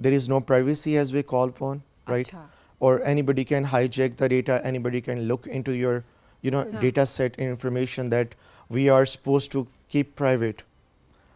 There is no privacy as we call upon, right? Or anybody can hijack the data, anybody can look into your data set information that we are supposed to keep private.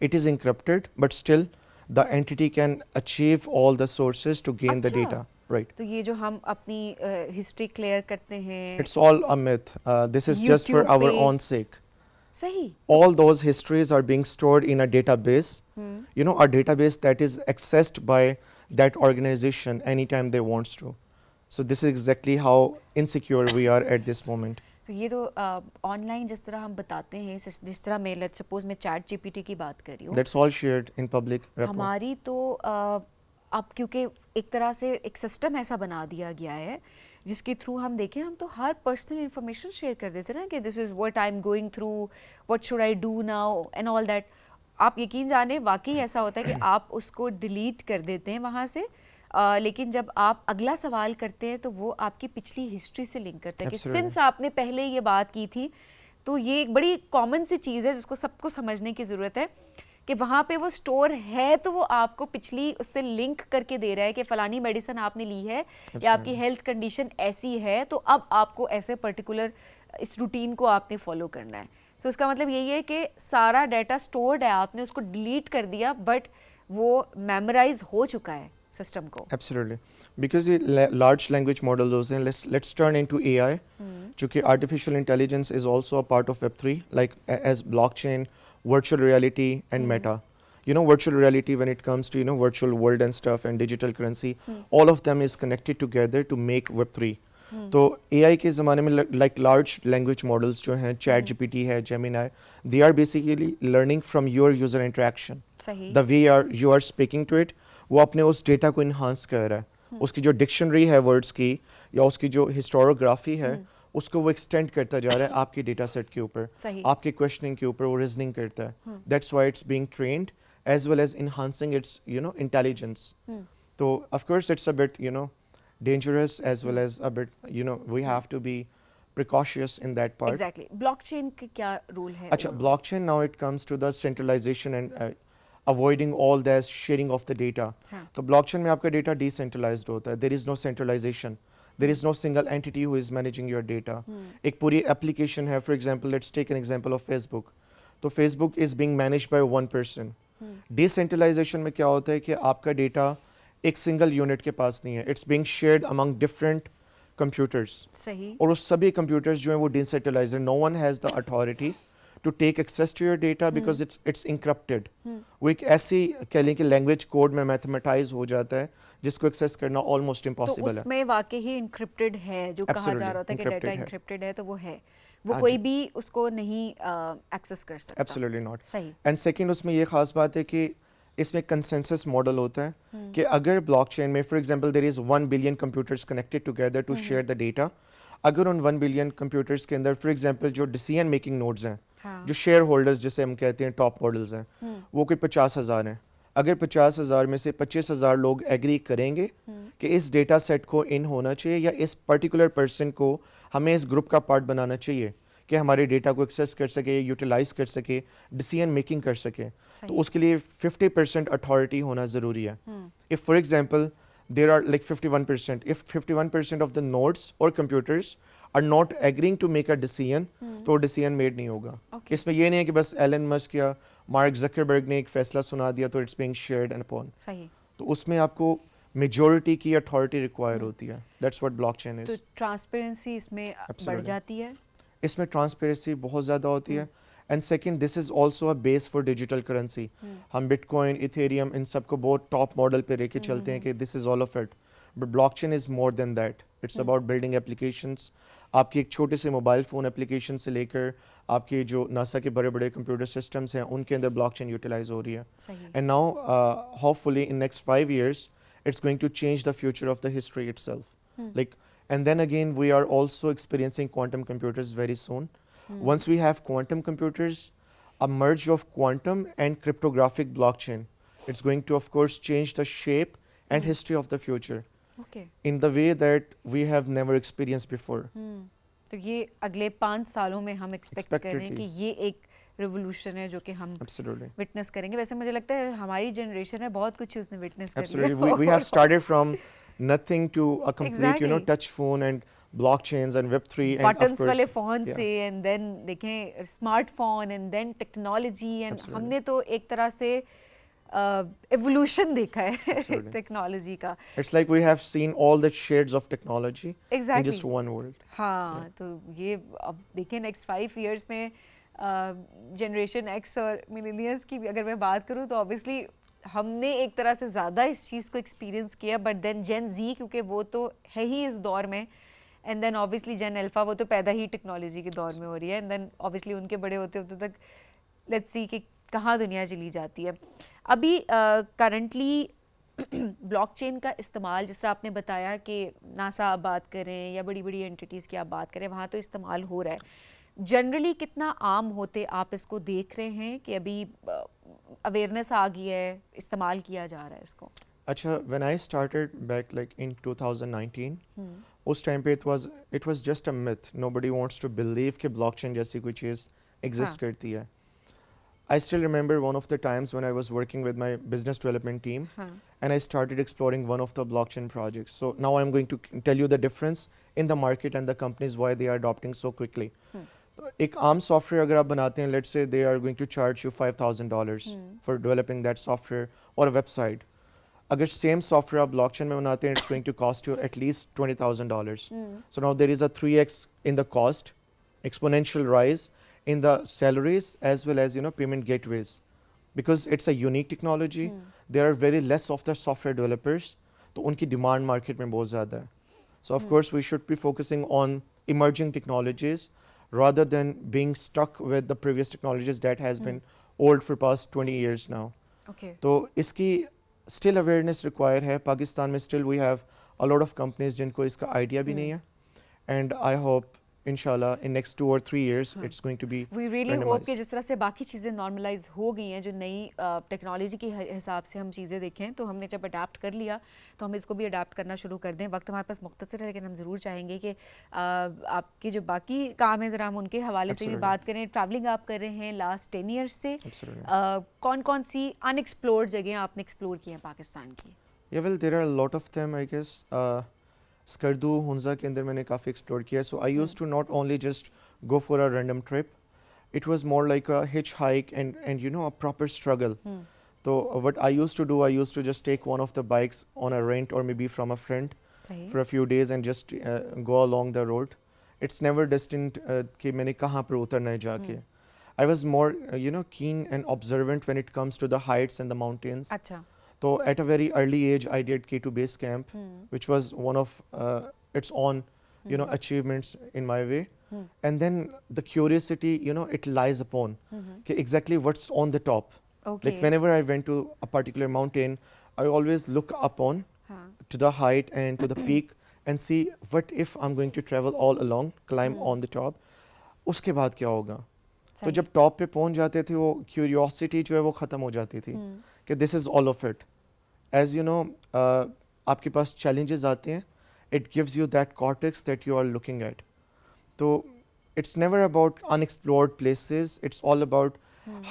it is encrypted, but still the entity can achieve all the sources to gain the data. Right. تو یہ جو ہم اپنی history clear کرتے ہیں It's all a myth. This is just for YouTube our پہ own sake. صحیح All those histories are being stored in a database. You know, a database that is accessed by that organization anytime they wants to. So this is exactly how insecure we are at this moment. تو یہ تو on line جس طرح ہم بتاتے ہیں جس طرح میں لیٹ سپوز میں چیٹ جی پی ٹی کی بات کر رہی ہوں That's all shared in public repo. ہماری تو اب کیونکہ ایک طرح سے ایک سسٹم ایسا بنا دیا گیا ہے جس کے تھرو ہم دیکھیں ہم تو ہر پرسنل انفارمیشن شیئر کر دیتے نا کہ this is what I am going through what should I do now and all that. آپ یقین جانیں واقعی ایسا ہوتا ہے کہ آپ اس کو ڈیلیٹ کر دیتے ہیں وہاں سے لیکن جب آپ اگلا سوال کرتے ہیں تو وہ آپ کی پچھلی ہسٹری سے لنک کرتا ہے کہ سنس آپ نے پہلے یہ بات کی تھی. تو یہ ایک بڑی کامن سی چیز ہے جس کو سب کو سمجھنے کی ضرورت ہے کہ وہاں پہ وہ اسٹور ہے تو وہ آپ کو پچھلی اس سے لنک کر کے دے رہا ہے کہ فلانی میڈیسن آپ نے لی ہے یا آپ کی ہیلتھ کنڈیشن ایسی ہے تو اب آپ کو ایسے پرٹیکولر اس روٹین کو آپ نے فالو کرنا ہے. تو اس کا مطلب یہی ہے کہ سارا ڈیٹا اسٹورڈ ہے, آپ نے اس کو ڈیلیٹ کر دیا بٹ وہ میمورائز ہو چکا ہے سسٹم کو. Absolutely. Because the large language models, those ہیں, let's turn into AI. چونکہ artificial intelligence is also a part of Web3, like as blockchain, virtual reality and meta. You know, virtual reality when it comes to, you know, virtual world and stuff and digital currency, all of them is connected together to make Web3. تو اے آئی کے زمانے میں like large language models جو ہیں chat G P T ہے, Gemini, they are basically learning from your user interaction. The way you are speaking to it, وہ اپنے اس data کو انہانس کر رہا ہے. اس کی جو ڈکشنری ہے ورڈس کی یا اس کی جو ہسٹوریوگرافی ہے اس کو وہ ایکسٹینڈ کرتا جا رہا ہے آپ کے ڈیٹا سیٹ کے اوپر, آپ کے کوشچننگ کے اوپر وہ ریزننگ کرتا ہے. That's why it's being trained as well as enhancing its you know intelligence. تو of course it's a bit you know dangerous as well as a bit, you know, we have to be precautious in that part. Exactly. Blockchain کا کیا role ہے؟ اچھا, blockchain now it comes to the centralization and avoiding all the sharing of the data. تو blockchain میں آپ کا data decentralized ہوتا ہے. There is no centralization. There is no single entity who is managing your data. ایک پوری application ہے, for example, let's take an example of Facebook. تو Facebook is being managed by one person. Decentralization میں کیا ہوتا ہے کہ آپ کا data ایک سنگل یونٹ کے پاس نہیں ہے, it's being shared among different computers. صحیح. اور اس سبھی کمپیوٹرز جو ہیں وہ decentralised, no one has the authority to take access to your data because it's encrypted. وہ ایک ایسی کہہ لیں کہ لینگویج کوڈ میں میتھمیٹائز ہو جاتا ہے جس کو ایکسیس کرنا آلموسٹ امپاسبل ہے. تو اس میں واقعی انکرپٹڈ ہے جو کہا جا رہا ہوتا ہے کہ ڈیٹا انکرپٹڈ ہے تو وہ ہے, وہ کوئی بھی اس کو نہیں ایکسیس کر سکتا. Absolutely not. صحیح. اینڈ سیکنڈ اس میں یہ خاص بات ہے کہ اس میں کنسنسس ماڈل ہوتا ہے کہ اگر بلاک چین میں for example there is 1 billion computers connected together to share the data, اگر ان 1 بلین کمپیوٹرز کے اندر فار ایگزامپل جو ڈیسیژن میکنگ نوڈز ہیں, جو شیئر ہولڈرز جسے ہم کہتے ہیں ٹاپ ماڈلز ہیں, وہ کوئی 50,000 ہیں. اگر 50,000 میں سے 25,000 لوگ ایگری کریں گے کہ اس ڈیٹا سیٹ کو ان ہونا چاہیے یا اس پرٹیکولر پرسن کو ہمیں اس گروپ کا پارٹ بنانا چاہیے کہ ہمارے ڈیٹا کو ایکسیس کر سکے, یوٹیلائز کر سکے, ڈیسیژن میکنگ کر سکے, تو اس کے لیے 50% اتھارٹی ہونا ضروری ہے. If for example there are like 51%, if 51% of the nodes اور computers are not agreeing to make a decision تو وہ ڈیسیژن میڈ نہیں ہوگا. اس میں یہ نہیں ہے کہ بس ایلن مسک یا مارک زکربرگ نے ایک فیصلہ سنا دیا تو it's being shared and upon. صحیح. تو اس میں آپ کو میجورٹی کی اتھارٹی ریکوائر ہوتی ہے. دیٹس واٹ بلاک چین از. تو ٹرانسپیرنسی اس میں بڑھ جاتی ہے. اس میں ٹرانسپیرنسی بہت زیادہ ہوتی ہے. And second this is also a base for digital currency. ہم بٹ کوائن, ایتھیریم, ان سب کو بہت ٹاپ ماڈل پہ لے کے چلتے ہیں کہ this is all of it, but blockchain is more than that. It's about building applications. آپ کی ایک چھوٹے سے موبائل فون اپلیکیشن سے لے کر آپ کے جو ناسا کے بڑے بڑے کمپیوٹر سسٹمس ہیں ان کے اندر بلاک چین یوٹیلائز ہو رہی ہے. And now hope fully in next 5 years it's going to change the future of the history itself. Like, and then again we are also experiencing quantum computers very soon. Once we have quantum computers, a merge of quantum and cryptographic blockchain, it's going to of course change the shape and history of the future. Okay. In the way that we have never experienced before. تو یہ اگلے 5 سالوں میں ہم expect کر رہے ہیں کہ یہ ایک ریولیوشن ہے جو کہ ہم وٹنس کریں گے. ویسے مجھے لگتا ہے ہماری جنریشن ہے بہت کچھ اس نے وٹنس کر لیا. We have started from nothing to a complete, you know, touch phone and blockchains and Web3 and of buttons course والے فون سے, اینڈ دین دیکھیں smartphone, and then technology, and ہم نے تو ایک طرح سے ایوولوشن دیکھا ہے Absolutely. ٹیکنالوجی کا. It's like we have seen all the shades of technology in Exactly. just one world. ہاں تو یہ اب دیکھیں نیکسٹ 5 ایئرس میں جنریشن ایکس اور ملینیئرس کی بھی اگر میں بات کروں تو اوبیسلی ہم نے ایک طرح سے زیادہ اس چیز کو ایکسپیرینس کیا, بٹ دین جین زی کیونکہ وہ تو ہے ہی اس دور میں, and then obviously gen alpha وہ تو پیدا ہی ٹیکنالوجی کے دور میں ہو رہی ہے, اینڈ دین اوبیسلی ان کے بڑے ہوتے ہوتے تک لیٹس سی کہ کہاں دنیا چلی جاتی ہے. ابھی کرنٹلی بلاک چین کا استعمال جس طرح آپ نے بتایا کہ ناسا آپ بات کریں یا بڑی بڑی انٹیٹیز کی آپ بات کریں وہاں تو استعمال ہو رہا ہے, جنرلی کتنا عام ہوتے آپ اس کو دیکھ رہے ہیں کہ ابھی اویئرنیس آ گئی ہے, استعمال کیا جا رہا ہے اس کو؟ اچھا, when I started back like in 2019, اس ٹائم پہ it was just a myth. Nobody wants to believe کہ بلاک چین جیسی کوئی چیز ایگزسٹ کرتی ہے. I still remember one of the times when I was working with my business development team and I started exploring one of the blockchain projects. So now I'm going to tell you the difference in the market and the companies why they are adopting so quickly. ایک عام soft where اگر آپ بناتے ہیں, let's say they are going to charge you $5,000 for developing that software اور website. اگر same software آپ blockchain میں بناتے ہیں it's going to cost you at least $20,000. So now there is a 3x in the cost, exponential rise in the salaries as well as payment gateways, because it's a unique technology. There are very less of the software developers, تو ان کی demand market میں بہت زیادہ ہے. So of course we should be focusing on emerging technologies rather than being stuck with the previous technologies that has been old for past 20 years now. Okay. تو اس کی still awareness required ہے. پاکستان میں still we have a lot of companies جن کو اس کا idea بھی نہیں ہے, and I hope انشاءاللہ in next 2 or 3 years it's going to be we really hope randomized. کہ جس طرح سے باقی چیزیں نارملائز ہو گئی ہیں, جو نئی ٹیکنالوجی کے حساب سے ہم چیزیں دیکھیں, تو ہم نے جب اڈاپٹ کر لیا تو ہم اس کو بھی اڈاپٹ کرنا شروع کر دیں. وقت ہمارے پاس مختصر ہے لیکن ہم ضرور چاہیں گے کہ آپ کے جو باقی کام ہیں ذرا ہم ان کے حوالے سے بھی بات کریں. ٹریولنگ آپ کر رہے ہیں لاسٹ 10 ایئرس سے, کون کون سی ان ایکسپلورڈ جگہیں آپ نے ایکسپلور کی ہیں پاکستان کی؟ Yeah, well, there are a lot of them, I guess. Skardu Hunza کے اندر میں نے کافی ایکسپلور کیا ہے. So I used to not only just go for a random trip, it was more like a hitchhike and a proper struggle. تو what I used to do, I used to just take one of the bikes on a rent or maybe from a friend for a few days and just go along the road. It's never distant کہ میں نے کہاں پر اترنا ہے جا کے. I was more keen and observant when it comes to the heights and the mountains. اچھا. So at a very early age, I did K2 base camp, which was one of its own, achievements in my way. And then the curiosity, it lies upon exactly what's on the top. Okay. Like whenever I went to a particular mountain, I always look upon to the height and to the peak and see what if I'm going to travel all along, climb on the top. Uske baad kya hoga? تو جب top پہ پہنچ جاتے تھے وہ curiosity جو ہے وہ ختم ہو جاتی تھی کہ this is all of it. As you know آپ کے پاس چیلنجز آتے ہیں, it gives you that cortex that you are looking at. تو it's never about unexplored places, it's all about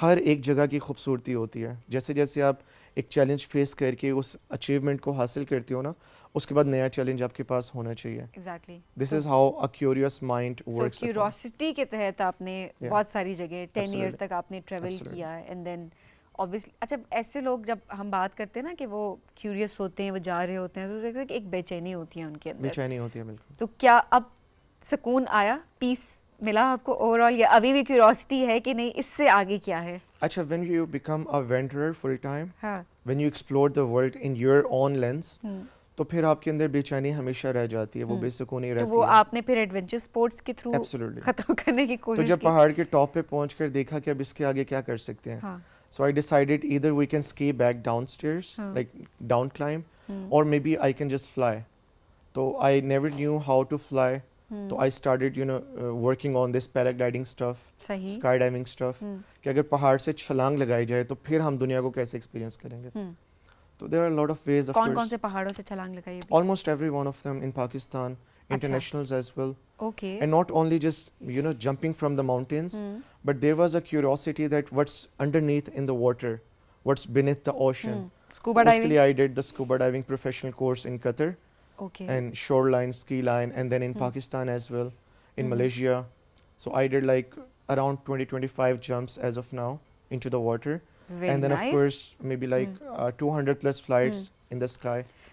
ہر ایک جگہ کی خوبصورتی ہوتی ہے. جیسے جیسے آپ ایک چیلنج فیس کر کے اس اچیومنٹ کو حاصل کرتے ہو نا, اس کے بعد نیا چیلنج آپ کے پاس ہونا چاہیے. Exactly. This is how a curious mind works. Curiosity کے تحت آپ نے بہت ساری جگہ 10 ایئرس تک آپ نے ٹریول کیا, اینڈ دین obviously اچھا ایسے لوگ جب ہم بات کرتے ہیں نا کہ وہ کیوریس ہوتے ہیں, وہ جا رہے ہوتے ہیں, تو ایک بے چینی ہوتی ہے ان کے اندر. بے چینی ہوتی ہے بالکل. تو کیا اب سکون آیا, پیس ملا آپ کو اوور آل, یا ابھی بھی کیوریوسٹی ہے کہ نہیں اس سے آگے کیا ہے؟ اچھا, when you become a wanderer full time, when you explore the world in your own lens, تو پھر آپ کے اندر بے چینی ہمیشہ رہ جاتی ہے, وہ بے سکونی رہتی ہے. تو وہ آپ نے پھر ایڈونچر سپورٹس کے تھرو ختم کرنے کی کوشش کی. تو جب پہاڑ کے ٹاپ پہ پہنچ کر دیکھا کہ اب اس کے آگے کیا کر سکتے ہیں, so I decided either we can ski back downstairs, like down climb, or maybe I can just fly. So I never knew how to fly. So I started, working on this paragliding stuff, skydiving stuff. کہ اگر پہاڑ سے چھلانگ لگائی جائے تو پھر ہم دنیا کو کیسے ایکسپیرینس کریں گے. تو there are a lot of ways, of course. کون سے پہاڑوں سے چھلانگ لگائی؟ Almost every one of them in Pakistan, internationals as well. Okay. And not only just, jumping from the mountains, but there was a curiosity that what's underneath in the water, what's beneath the ocean. Scuba diving? Basically, I did the scuba diving professional course in Qatar. Okay. And shoreline, ski line, and then in Pakistan as well, in Malaysia. So I did like around 20-25 jumps as of now into the water. Very and then of nice. course maybe like 200 plus flights in the sky.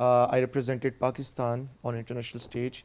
I represented Pakistan on international stage,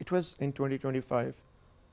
It was in 2025.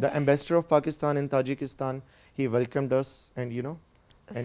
The ambassador of Pakistan in Tajikistan, he welcomed us, and you know, and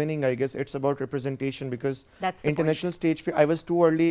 winning, I guess. It's about representation because That's the point. international stage, I was too early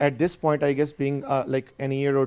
at this point, I guess being like an year or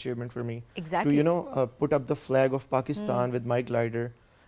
achievement for me. Exactly. To, you know, put up the flag of Pakistan with my glider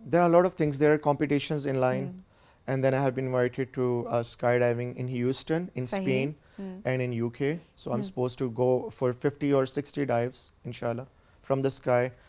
There are a lot of things. There are competitions in line. And then I have been invited to skydiving in Houston, in Sahi. Spain, and in UK. So I'm supposed to go for 50 or 60 dives, inshallah, from the sky.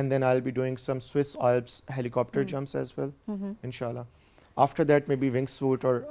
And then I'll be doing some Swiss Alps helicopter jumps as well, inshallah. After that, maybe wingsuit or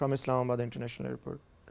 From Islamabad International Airport.